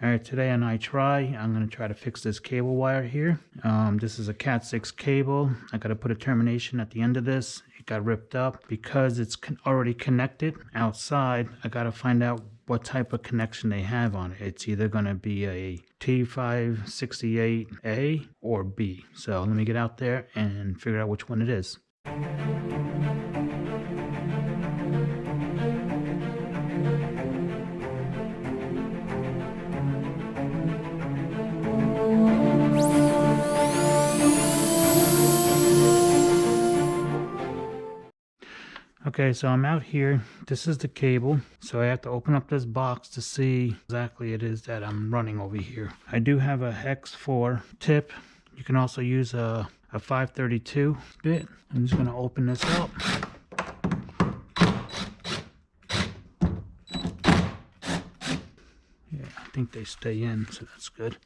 Alright, today on I'm going to try to fix this cable wire here. This is a Cat 6 cable. I got to put a termination at the end of this. It got ripped up. Because it's already connected outside, I got to find out what type of connection they have on it. It's either going to be a T568A or B. So let me get out there and figure out which one it is. Okay, so I'm out here. This is the cable. So I have to open up this box to see exactly it is that I'm running over here. I do have a hex 4 tip. You can also use a 532 bit. I'm just going to open this up. Yeah, I think they stay in, so that's good.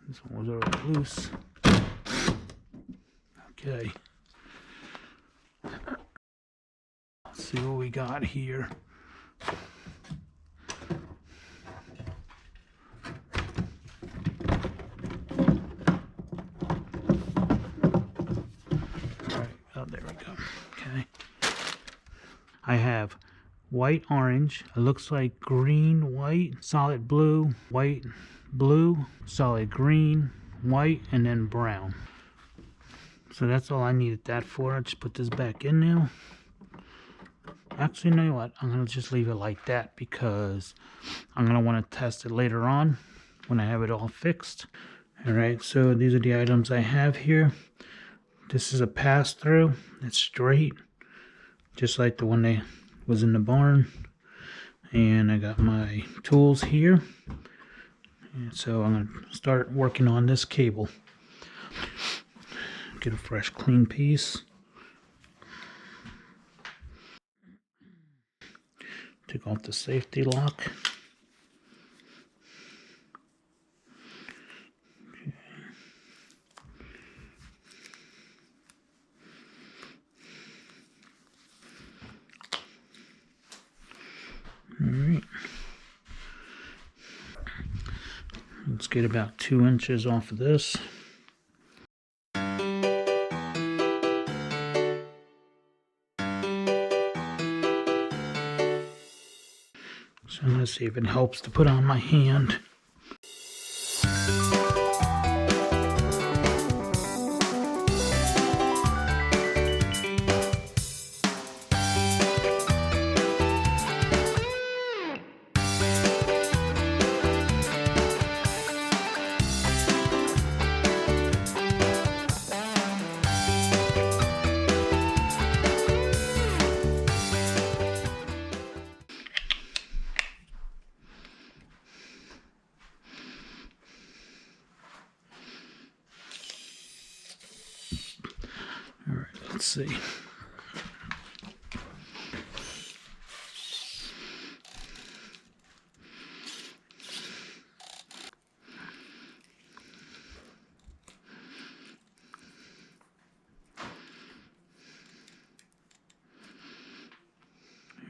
This one was already loose. Okay. Let's see what we got here. Alright, oh, there we go. Okay. I have white, orange. It looks like green, white, solid blue, white, blue, solid green, white, and then brown. So that's all I needed that for. I'll just put this back in now. Actually, you know what? I'm going to just leave it like that because I'm going to want to test it later on when I have it all fixed. Alright, so these are the items I have here. This is a pass-through. It's straight, just like the one that was in the barn. And I got my tools here. And so I'm going to start working on this cable. Get a fresh, clean piece. Take off the safety lock. Okay. All right. Let's get about 2 inches off of this. So let's see if it helps to put on my hand. All right, let's see.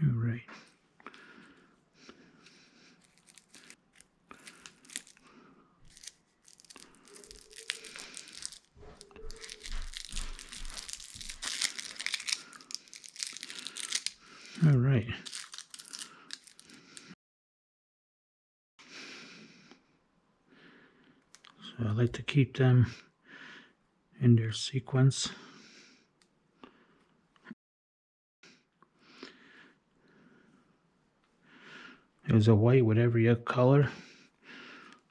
All right. All right. So I like to keep them in their sequence. There's a white with every other color,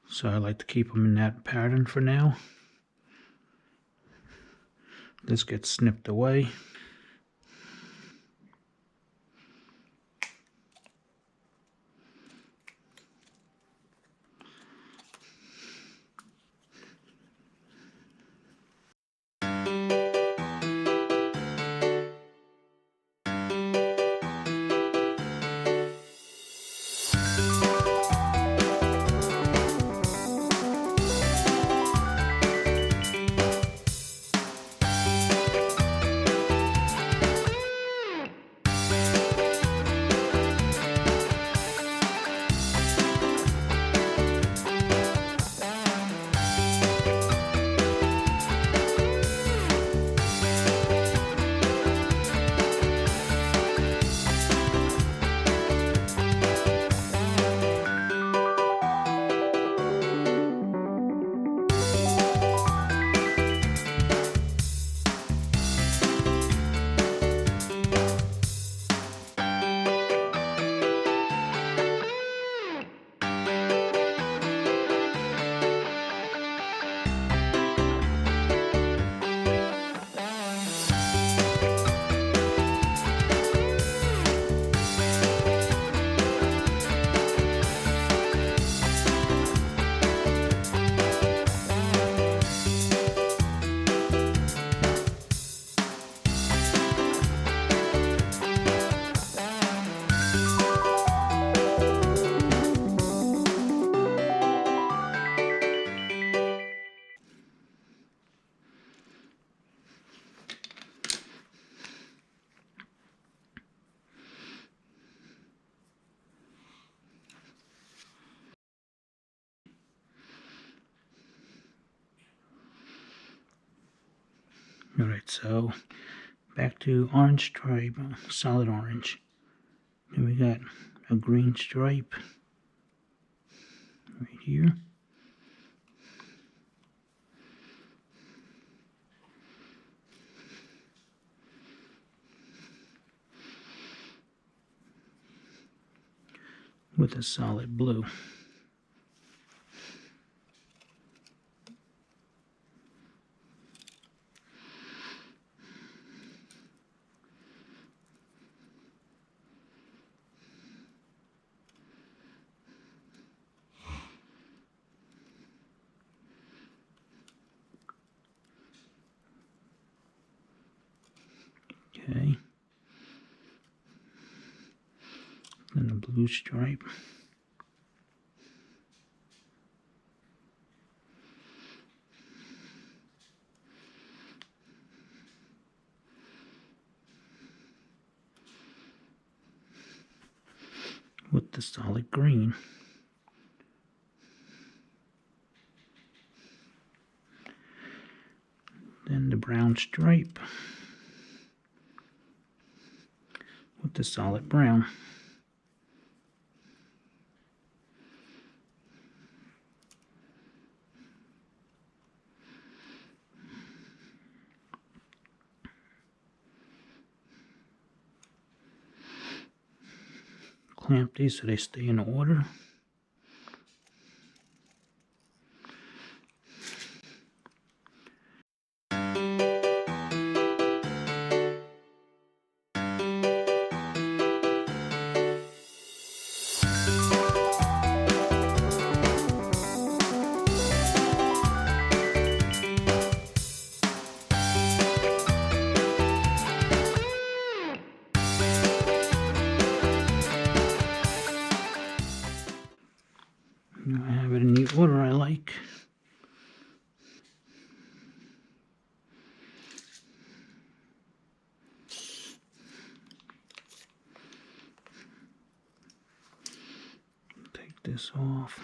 so I like to keep them in that pattern for now. This gets snipped away. Alright, so back to orange stripe, solid orange. Then we got a green stripe right here. With a solid blue. Okay. Then a blue stripe. With the solid green. Then the brown stripe with the solid brown. Clamp these so they stay in order. Now I have it in the order I like. Take this off.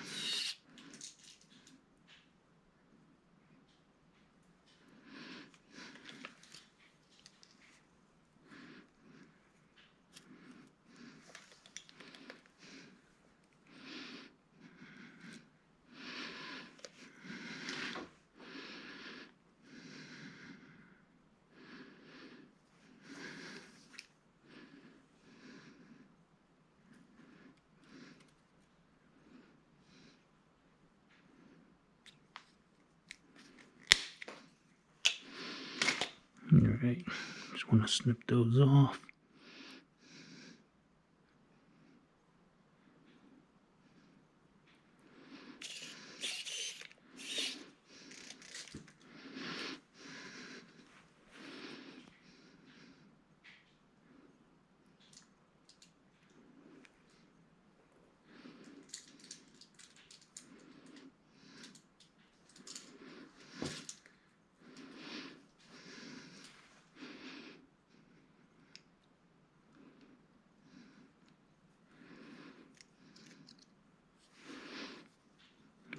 Alright, just want to snip those off.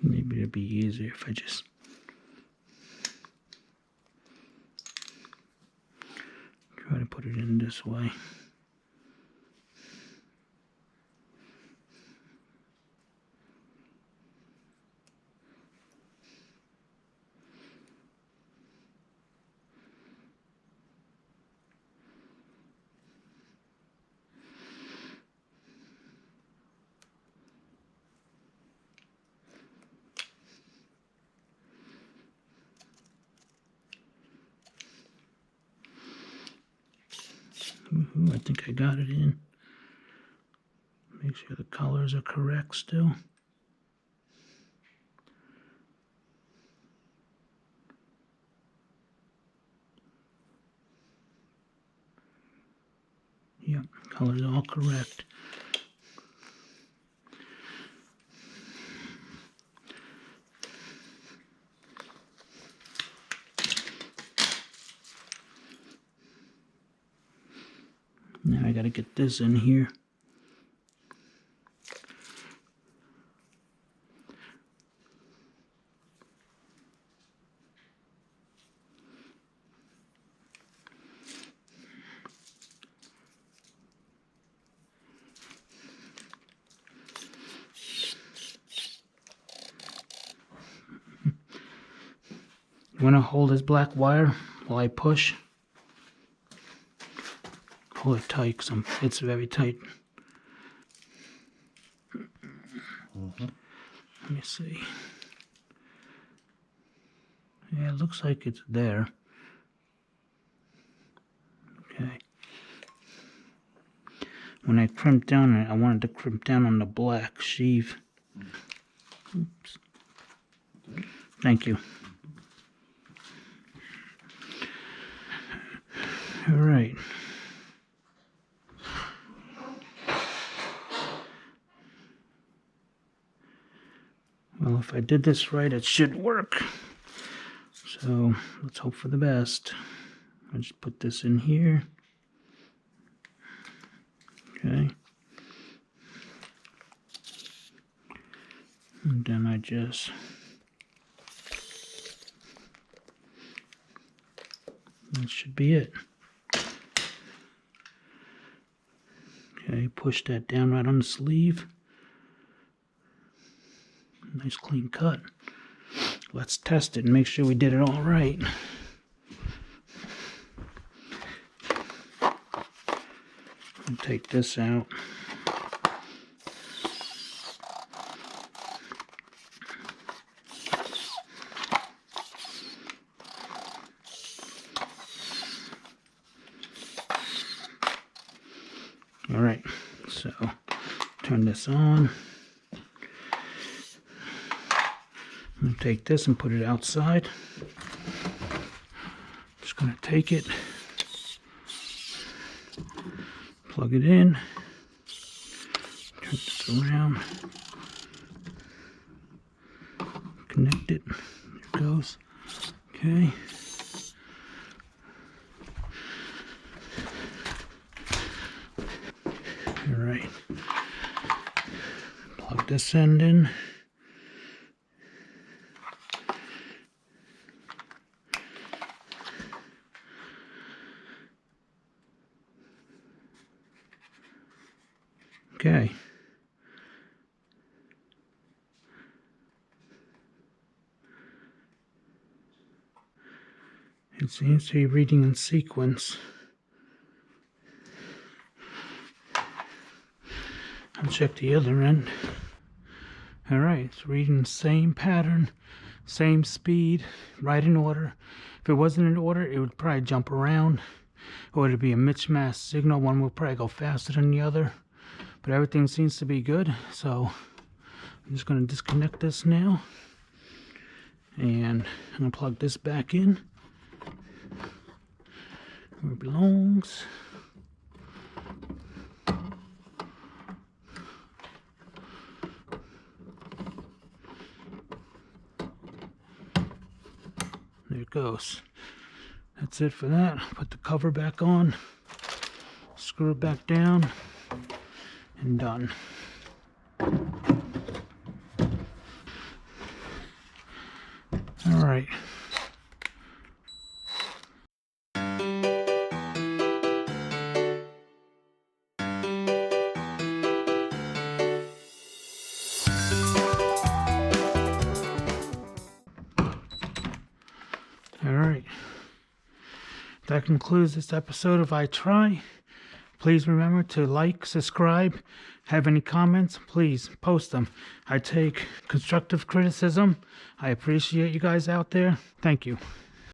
Maybe it'd be easier if I just try to put it in this way. I think I got it in. Make sure the colors are correct still. Yep, colors all correct. Now I gotta get this in here. You want to hold this black wire while I push. Hold it tight because it's very tight. Let me see. Yeah, it looks like it's there. Okay. When I crimped down, I wanted to crimp down on the black sheave. Oops. Thank you. All right. Well, if I did this right, it should work. So let's hope for the best. I'll just put this in here. Okay. And then I just that should be it. Okay, push that down right on the sleeve. Nice clean cut. Let's test it and make sure we did it all right. I'll take this out. All right, so turn this on. I'm going to take this and put it outside. Just going to take it, plug it in, turn this around, connect it. There it goes. Okay. All right. Plug this end in. Okay. It seems to be reading in sequence. I'll check the other end. Alright, it's reading the same pattern, same speed, right in order. If it wasn't in order, it would probably jump around, or it'd be a mismatched signal. One would probably go faster than the other. But everything seems to be good, so I'm just going to disconnect this now. And I'm going to plug this back in where it belongs. There it goes. That's it for that. Put the cover back on, screw it back down, and done. All right. All right. That concludes this episode of I Try. Please remember to like, subscribe. Have any comments, please post them. I take constructive criticism. I appreciate you guys out there. Thank you.